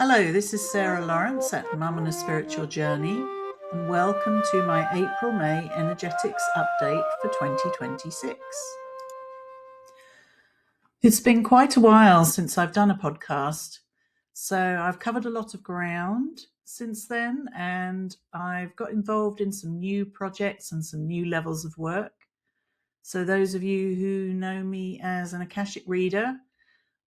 Hello, this is Sarah Lawrence at Mum and a Spiritual Journey, and welcome to my April-May Energetics Update for 2026. It's been quite a while since I've done a podcast, so I've covered a lot of ground since then, and I've got involved in some new projects and some new levels of work. So those of you who know me as an Akashic reader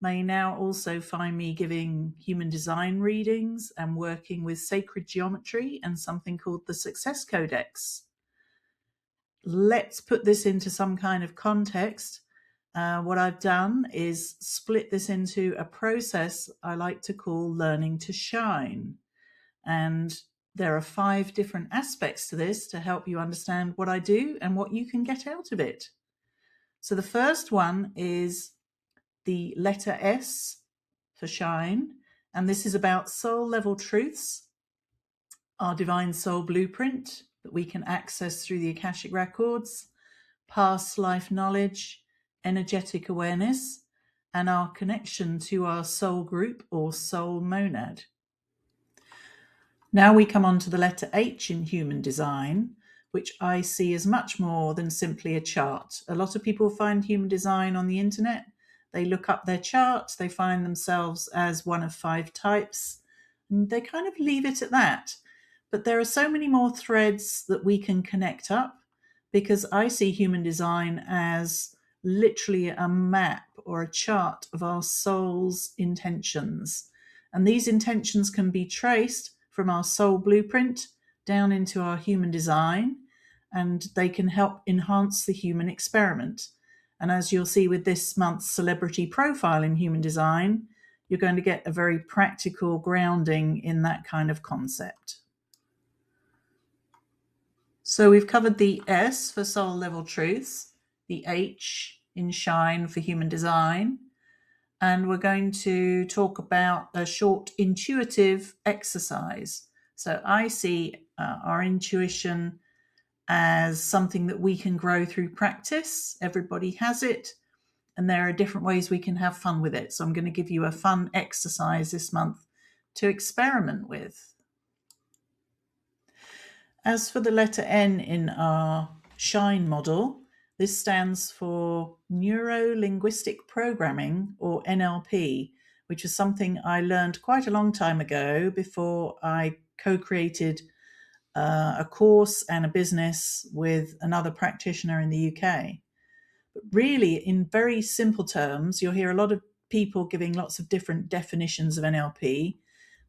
may now also find me giving human design readings and working with sacred geometry and something called the Success Codex. Let's put this into some kind of context. What I've done is split this into a process I like to call learning to shine. And there are 5 different aspects to this to help you understand what I do and what you can get out of it. So the first one is the letter S for shine, and this is about soul level truths, our divine soul blueprint that we can access through the Akashic records, past life knowledge, energetic awareness, and our connection to our soul group or soul monad. Now we come on to the letter H in human design, which I see as much more than simply a chart. A lot of people find human design on the internet. They look up their chart, they find themselves as one of 5 types, and they kind of leave it at that. But there are so many more threads that we can connect up, because I see human design as literally a map or a chart of our soul's intentions. And these intentions can be traced from our soul blueprint down into our human design, and they can help enhance the human experiment. And as you'll see with this month's celebrity profile in human design, you're going to get a very practical grounding in that kind of concept. So we've covered the S for soul level truths, the H in shine for human design, and we're going to talk about a short intuitive exercise. So I see our intuition as something that we can grow through practice. Everybody has it, and there are different ways we can have fun with it. So I'm going to give you a fun exercise this month to experiment with. As for the letter N in our SHINE model, this stands for Neuro-Linguistic Programming, or NLP, which is something I learned quite a long time ago before I co-created a course and a business with another practitioner in the UK. But really, in very simple terms, you'll hear a lot of people giving lots of different definitions of NLP.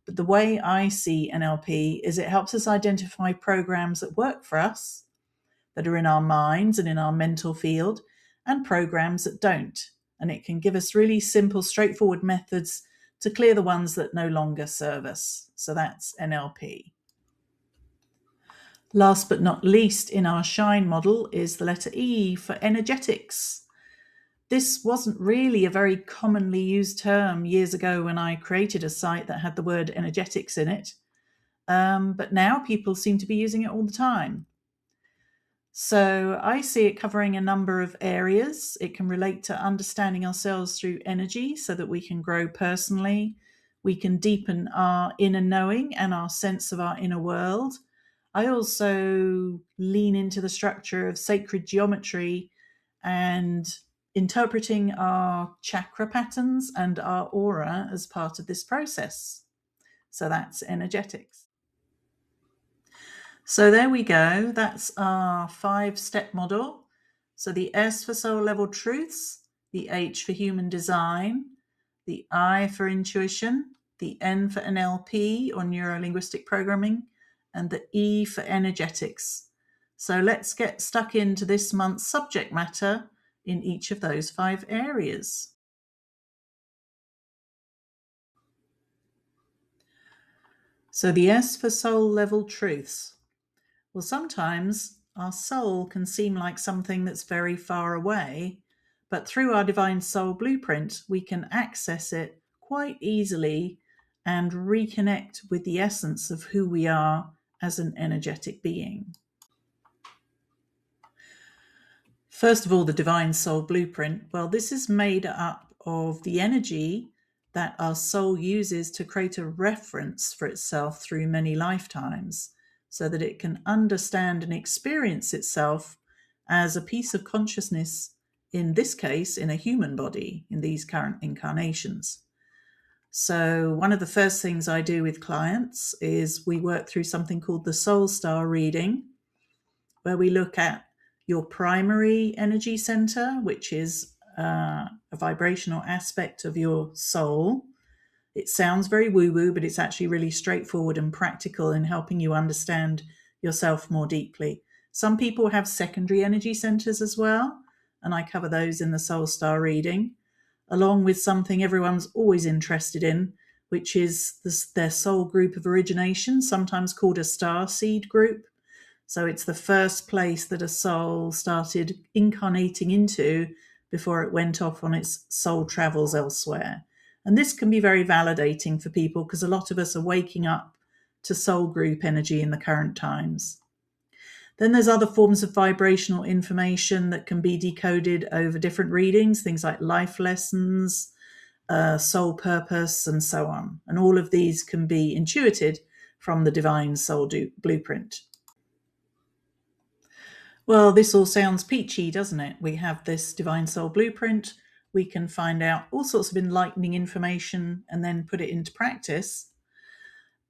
But the way I see NLP is it helps us identify programs that work for us, that are in our minds and in our mental field, and programs that don't. And it can give us really simple, straightforward methods to clear the ones that no longer serve us. So that's NLP. Last but not least in our SHINE model is the letter E for energetics. This wasn't really a very commonly used term years ago when I created a site that had the word energetics in it, but now people seem to be using it all the time. So I see it covering a number of areas. It can relate to understanding ourselves through energy so that we can grow personally. We can deepen our inner knowing and our sense of our inner world. I also lean into the structure of sacred geometry and interpreting our chakra patterns and our aura as part of this process. So that's energetics. So there we go. That's our 5-step model. So the S for soul level truths, the H for human design, the I for intuition, the N for NLP or Neuro-Linguistic Programming, and the E for energetics. So let's get stuck into this month's subject matter in each of those 5 areas. So the S for soul level truths. Well, sometimes our soul can seem like something that's very far away, but through our divine soul blueprint, we can access it quite easily and reconnect with the essence of who we are as an energetic being. First of all, the divine soul blueprint. Well, this is made up of the energy that our soul uses to create a reference for itself through many lifetimes, so that it can understand and experience itself as a piece of consciousness, in this case, in a human body, in these current incarnations. So one of the first things I do with clients is we work through something called the Soul Star reading, where we look at your primary energy center, which is a vibrational aspect of your soul. It sounds very woo-woo, but it's actually really straightforward and practical in helping you understand yourself more deeply. Some people have secondary energy centers as well, and I cover those in the Soul Star reading, along with something everyone's always interested in, which is their soul group of origination, sometimes called a star seed group. So it's the first place that a soul started incarnating into before it went off on its soul travels elsewhere. And this can be very validating for people because a lot of us are waking up to soul group energy in the current times. Then there's other forms of vibrational information that can be decoded over different readings, things like life lessons, soul purpose, and so on. And all of these can be intuited from the Divine Soul Blueprint. Well, this all sounds peachy, doesn't it? We have this Divine Soul Blueprint. We can find out all sorts of enlightening information and then put it into practice.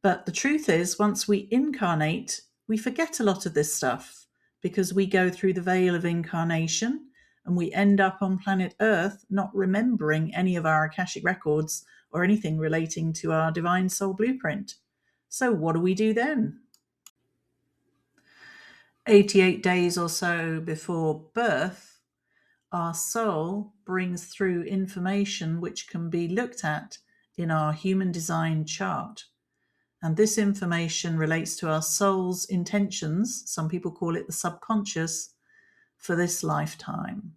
But the truth is, once we incarnate, we forget a lot of this stuff because we go through the veil of incarnation and we end up on planet Earth not remembering any of our Akashic records or anything relating to our Divine Soul Blueprint. So what do we do then? 88 days or so before birth, our soul brings through information which can be looked at in our human design chart. And this information relates to our soul's intentions, some people call it the subconscious, for this lifetime.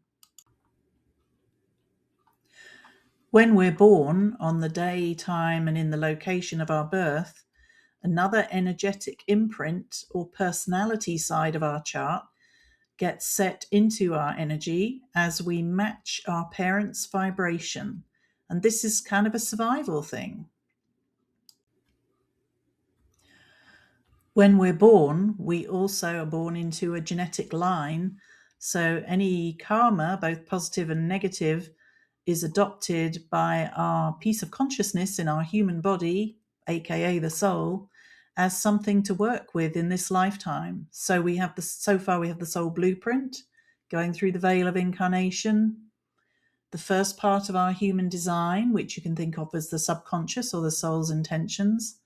When we're born, on the day, time, and in the location of our birth, another energetic imprint or personality side of our chart gets set into our energy as we match our parents' vibration. And this is kind of a survival thing. When we're born, we also are born into a genetic line. So any karma, both positive and negative, is adopted by our piece of consciousness in our human body, aka the soul, as something to work with in this lifetime. So far we have the soul blueprint going through the veil of incarnation, the first part of our human design, which you can think of as the subconscious or the soul's intentions.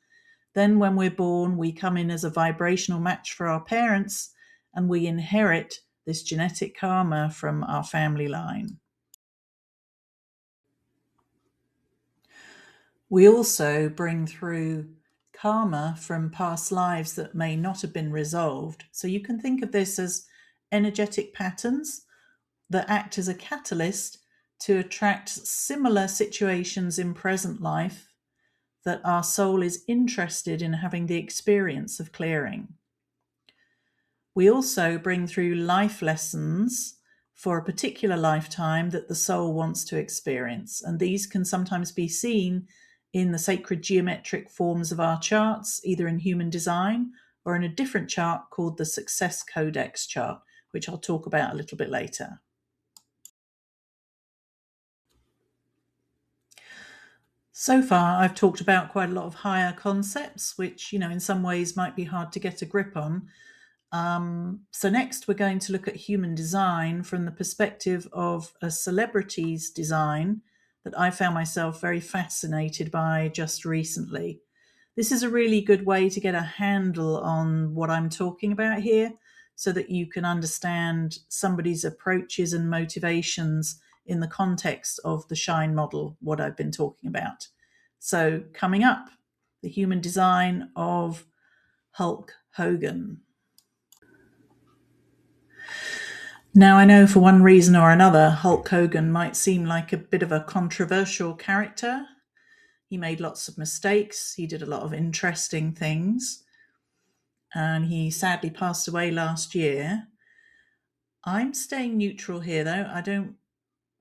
Then when we're born, we come in as a vibrational match for our parents, and we inherit this genetic karma from our family line. We also bring through karma from past lives that may not have been resolved. So you can think of this as energetic patterns that act as a catalyst to attract similar situations in present life that our soul is interested in having the experience of clearing. We also bring through life lessons for a particular lifetime that the soul wants to experience. And these can sometimes be seen in the sacred geometric forms of our charts, either in human design or in a different chart called the Success Codex chart, which I'll talk about a little bit later. So far, I've talked about quite a lot of higher concepts, which, in some ways might be hard to get a grip on. So next, we're going to look at human design from the perspective of a celebrity's design that I found myself very fascinated by just recently. This is a really good way to get a handle on what I'm talking about here so that you can understand somebody's approaches and motivations in the context of the Shine model, what I've been talking about. So coming up, the human design of Hulk Hogan. Now, I know for one reason or another, Hulk Hogan might seem like a bit of a controversial character. He made lots of mistakes. He did a lot of interesting things. And he sadly passed away last year. I'm staying neutral here, though. I don't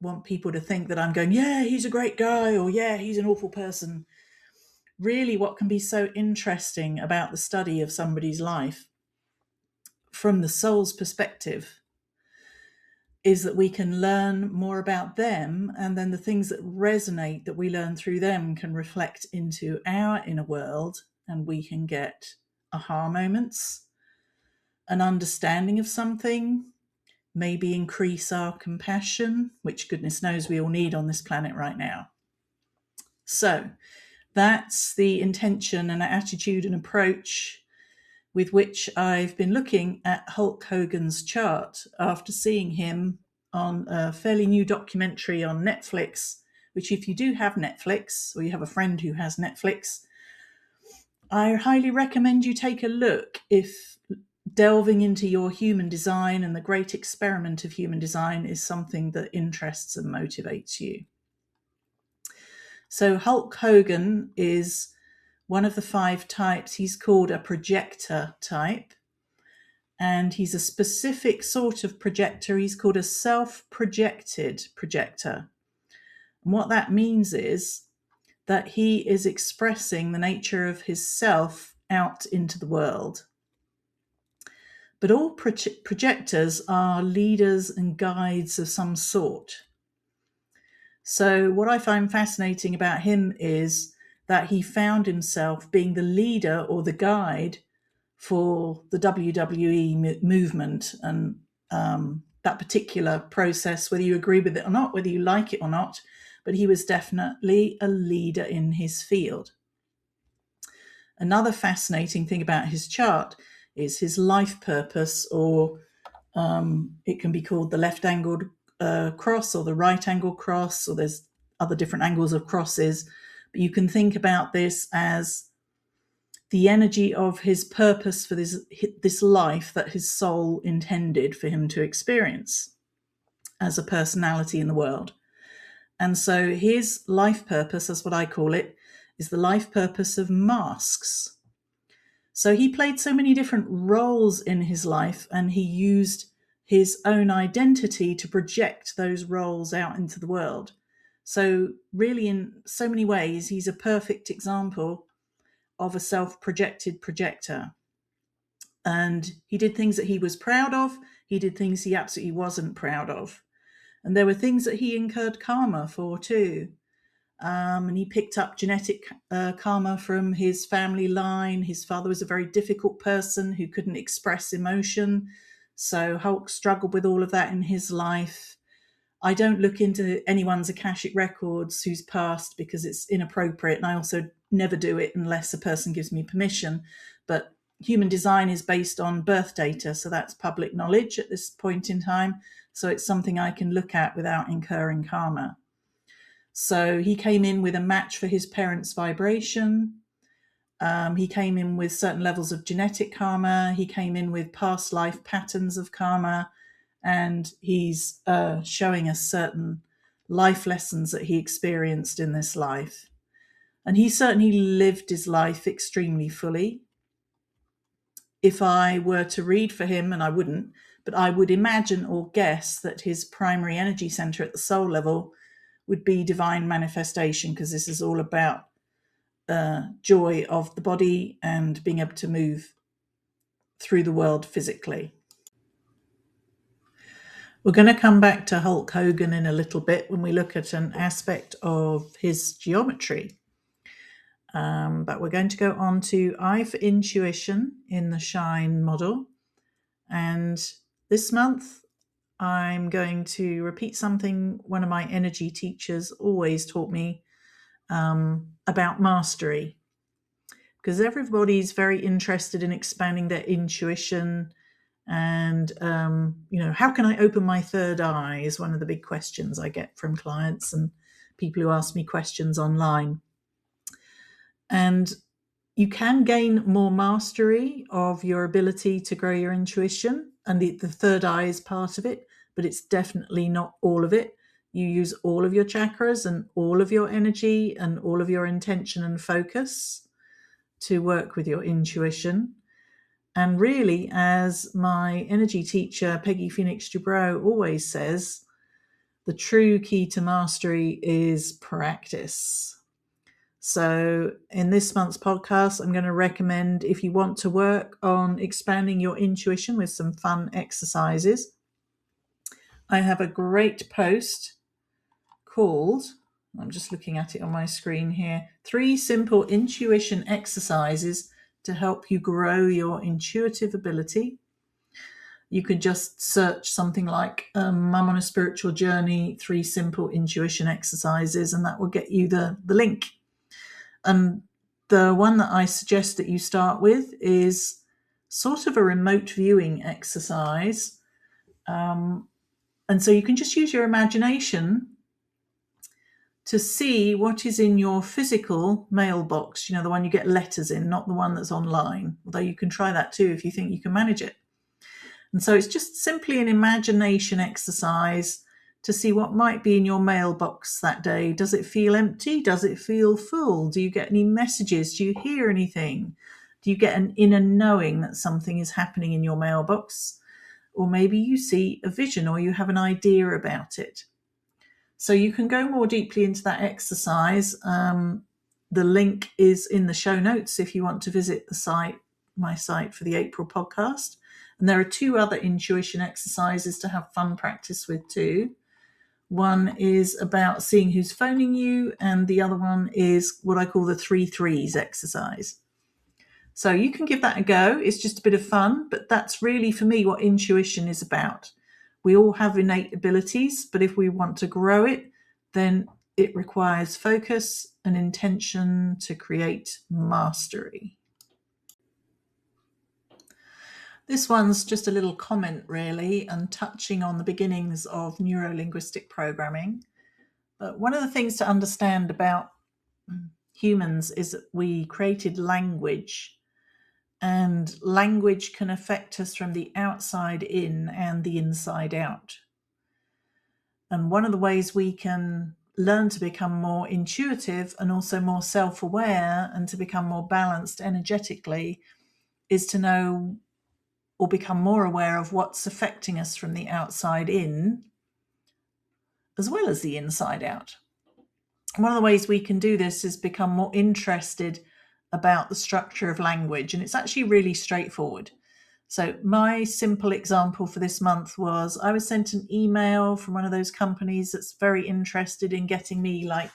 want people to think that I'm going, yeah, he's a great guy, or yeah, he's an awful person. Really, what can be so interesting about the study of somebody's life from the soul's perspective is that we can learn more about them, and then the things that resonate that we learn through them can reflect into our inner world, and we can get aha moments, an understanding of something, maybe increase our compassion, which goodness knows we all need on this planet right now. So that's the intention and attitude and approach with which I've been looking at Hulk Hogan's chart after seeing him on a fairly new documentary on Netflix, which if you do have Netflix, or you have a friend who has Netflix, I highly recommend you take a look if delving into your human design and the great experiment of human design is something that interests and motivates you. So Hulk Hogan is one of the 5 types. He's called a projector type, and he's a specific sort of projector. He's called a self-projected projector. And what that means is that he is expressing the nature of his self out into the world. But all projectors are leaders and guides of some sort. So what I find fascinating about him is that he found himself being the leader or the guide for the WWE movement and that particular process, whether you agree with it or not, whether you like it or not, but he was definitely a leader in his field. Another fascinating thing about his chart is his life purpose, or it can be called the left-angled cross or the right-angled cross, or there's other different angles of crosses, but you can think about this as the energy of his purpose for this life that his soul intended for him to experience as a personality in the world. And so his life purpose, that's what I call it, is the life purpose of masks. So he played so many different roles in his life, and he used his own identity to project those roles out into the world. So really, in so many ways, he's a perfect example of a self-projected projector. And he did things that he was proud of. He did things he absolutely wasn't proud of. And there were things that he incurred karma for too. And he picked up genetic karma from his family line. His father was a very difficult person who couldn't express emotion. So Hulk struggled with all of that in his life. I don't look into anyone's Akashic records who's passed because it's inappropriate. And I also never do it unless a person gives me permission. But human design is based on birth data. So that's public knowledge at this point in time. So it's something I can look at without incurring karma. So he came in with a match for his parents' vibration. He came in with certain levels of genetic karma. He came in with past life patterns of karma. And he's showing us certain life lessons that he experienced in this life. And he certainly lived his life extremely fully. If I were to read for him, and I wouldn't, but I would imagine or guess that his primary energy center at the soul level would be divine manifestation, because this is all about joy of the body and being able to move through the world physically. We're going to come back to Hulk Hogan in a little bit when we look at an aspect of his geometry. But we're going to go on to I for Intuition in the Shine model. And this month, I'm going to repeat something one of my energy teachers always taught me about mastery. Because everybody's very interested in expanding their intuition. And, how can I open my third eye is one of the big questions I get from clients and people who ask me questions online. And you can gain more mastery of your ability to grow your intuition. And the third eye is part of it, but it's definitely not all of it. You use all of your chakras and all of your energy and all of your intention and focus to work with your intuition. And really, as my energy teacher, Peggy Phoenix Dubrow, always says, the true key to mastery is practice. So in this month's podcast, I'm going to recommend, if you want to work on expanding your intuition with some fun exercises, I have a great post called, I'm just looking at it on my screen here, 3 simple intuition exercises to help you grow your intuitive ability. You could just search something like Mum on a Spiritual Journey, 3 simple intuition exercises, and that will get you the link. And the one that I suggest that you start with is sort of a remote viewing exercise. And so you can just use your imagination to see what is in your physical mailbox, the one you get letters in, not the one that's online, although you can try that too if you think you can manage it. And so it's just simply an imagination exercise to see what might be in your mailbox that day. Does it feel empty? Does it feel full? Do you get any messages? Do you hear anything? Do you get an inner knowing that something is happening in your mailbox? Or maybe you see a vision or you have an idea about it. So you can go more deeply into that exercise. The link is in the show notes if you want to visit my site for the April podcast. And there are 2 other intuition exercises to have fun practice with too. One is about seeing who's phoning you, and the other one is what I call the 3 threes exercise. So you can give that a go. It's just a bit of fun, but that's really, for me, what intuition is about. We all have innate abilities, but if we want to grow it, then it requires focus and intention to create mastery. This one's just a little comment, really, and touching on the beginnings of neuro-linguistic programming. But one of the things to understand about humans is that we created language, and language can affect us from the outside in and the inside out. And one of the ways we can learn to become more intuitive and also more self-aware and to become more balanced energetically is to know or become more aware of what's affecting us from the outside in, as well as the inside out. One of the ways we can do this is become more interested about the structure of language, and it's actually really straightforward. So my simple example for this month was I was sent an email from one of those companies that's very interested in getting me like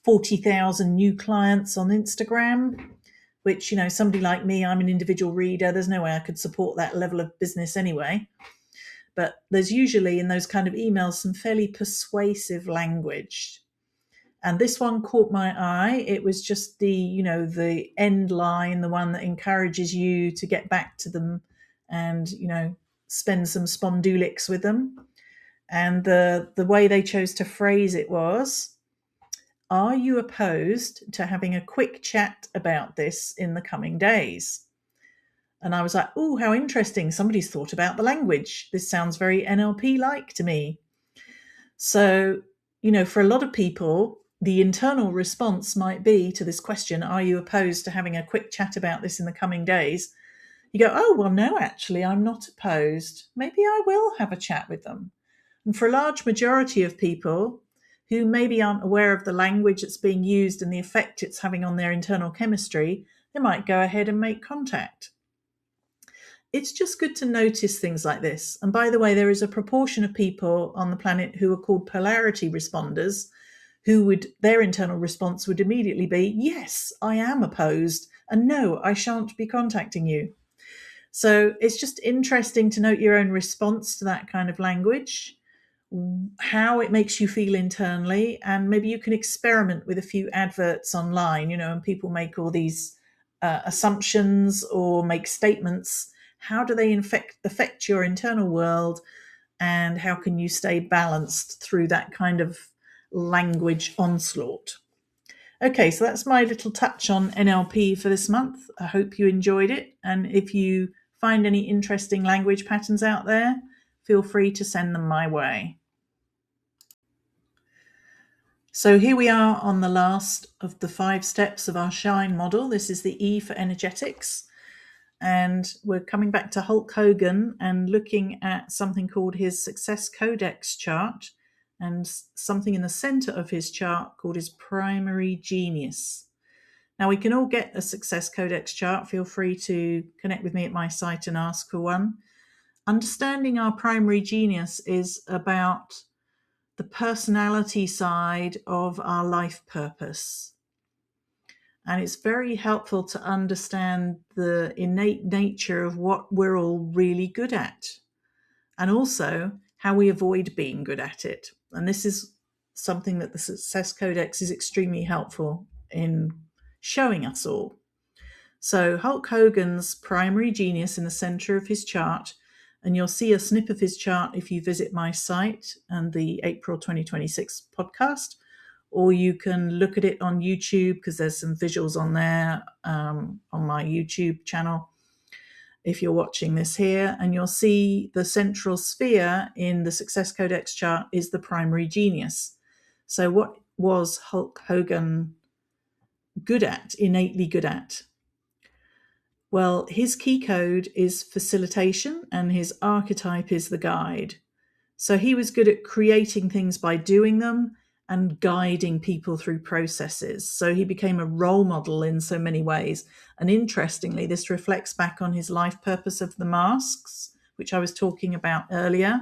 40,000 new clients on Instagram, which, somebody like me, I'm an individual reader. There's no way I could support that level of business anyway. But there's usually in those kind of emails some fairly persuasive language. And this one caught my eye. It was just the end line, the one that encourages you to get back to them and, spend some spondulics with them. And the way they chose to phrase it was, are you opposed to having a quick chat about this in the coming days? And I was like, oh, how interesting. Somebody's thought about the language. This sounds very NLP-like to me. So, for a lot of people, the internal response might be to this question, are you opposed to having a quick chat about this in the coming days? You go, oh, well, no, actually, I'm not opposed. Maybe I will have a chat with them. And for a large majority of people who maybe aren't aware of the language that's being used and the effect it's having on their internal chemistry, they might go ahead and make contact. It's just good to notice things like this. And by the way, there is a proportion of people on the planet who are called polarity responders, their internal response would immediately be, yes, I am opposed, and no, I shan't be contacting you. So it's just interesting to note your own response to that kind of language, how it makes you feel internally, and maybe you can experiment with a few adverts online, and people make all these assumptions or make statements. How do they affect your internal world, and how can you stay balanced through that kind of language onslaught? Okay, so that's my little touch on NLP for this month. I hope you enjoyed it. And if you find any interesting language patterns out there, feel free to send them my way. So here we are on the last of the 5 steps of our SHINE model. This is the E for energetics. And we're coming back to Hulk Hogan and looking at something called his Success Codex chart. and something in the center of his chart called his primary genius. Now, we can all get a Success Codex chart. Feel free to connect with me at my site and ask for one. Understanding our primary genius is about the personality side of our life purpose. And it's very helpful to understand the innate nature of what we're all really good at, and also how we avoid being good at it. And this is something that the Success Codex is extremely helpful in showing us all. So Hulk Hogan's primary genius in the center of his chart, and you'll see a snip of his chart if you visit my site and the April 2026 podcast, or you can look at it on YouTube because there's some visuals on there on my YouTube channel. If you're watching this here, and you'll see the central sphere in the Success Codex chart is the primary genius. So what was Hulk Hogan good at, innately good at? Well, his key code is facilitation and his archetype is the guide. So he was good at creating things by doing them and guiding people through processes. So he became a role model in so many ways. And interestingly, this reflects back on his life purpose of the masks, which I was talking about earlier,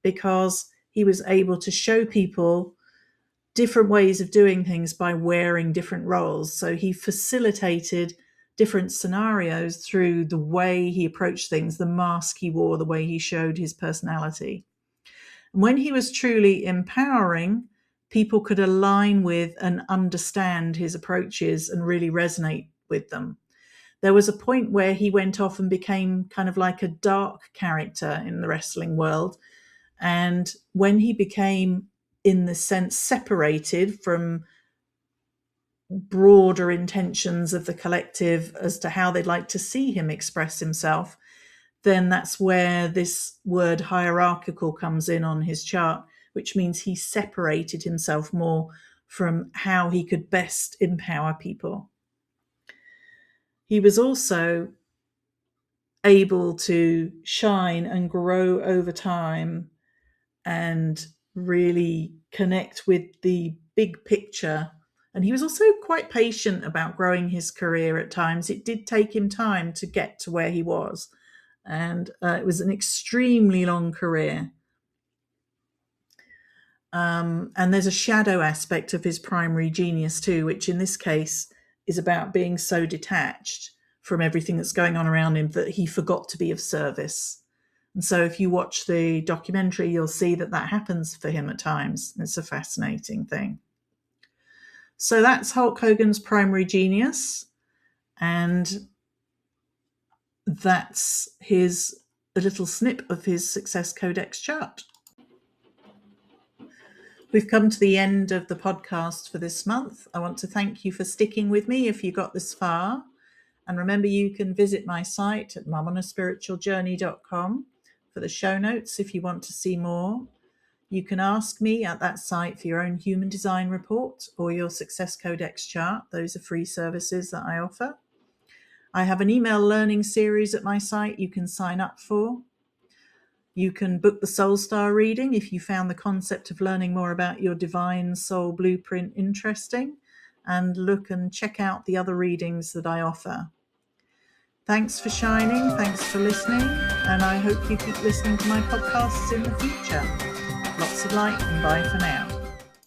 because he was able to show people different ways of doing things by wearing different roles. So he facilitated different scenarios through the way he approached things, the mask he wore, the way he showed his personality. And when he was truly empowering, people could align with and understand his approaches and really resonate with them. There was a point where he went off and became kind of like a dark character in the wrestling world. And when he became, in the sense, separated from broader intentions of the collective as to how they'd like to see him express himself, then that's where this word hierarchical comes in on his chart, which means he separated himself more from how he could best empower people. He was also able to shine and grow over time and really connect with the big picture. And he was also quite patient about growing his career at times. It did take him time to get to where he was. And it was an extremely long career. And there's a shadow aspect of his primary genius too, which in this case is about being so detached from everything that's going on around him that he forgot to be of service. And so if you watch the documentary, you'll see that that happens for him at times. It's a fascinating thing. So that's Hulk Hogan's primary genius. And that's a little snip of his Success Codex chart. We've come to the end of the podcast for this month. I want to thank you for sticking with me if you got this far. And remember, you can visit my site at mumonaspiritualjourney.com for the show notes if you want to see more. You can ask me at that site for your own human design report or your Success Codex chart. Those are free services that I offer. I have an email learning series at my site you can sign up for. You can book the Soul Star reading if you found the concept of learning more about your divine soul blueprint interesting, and look and check out the other readings that I offer. Thanks for shining, thanks for listening, and I hope you keep listening to my podcasts in the future. Lots of light and bye for now.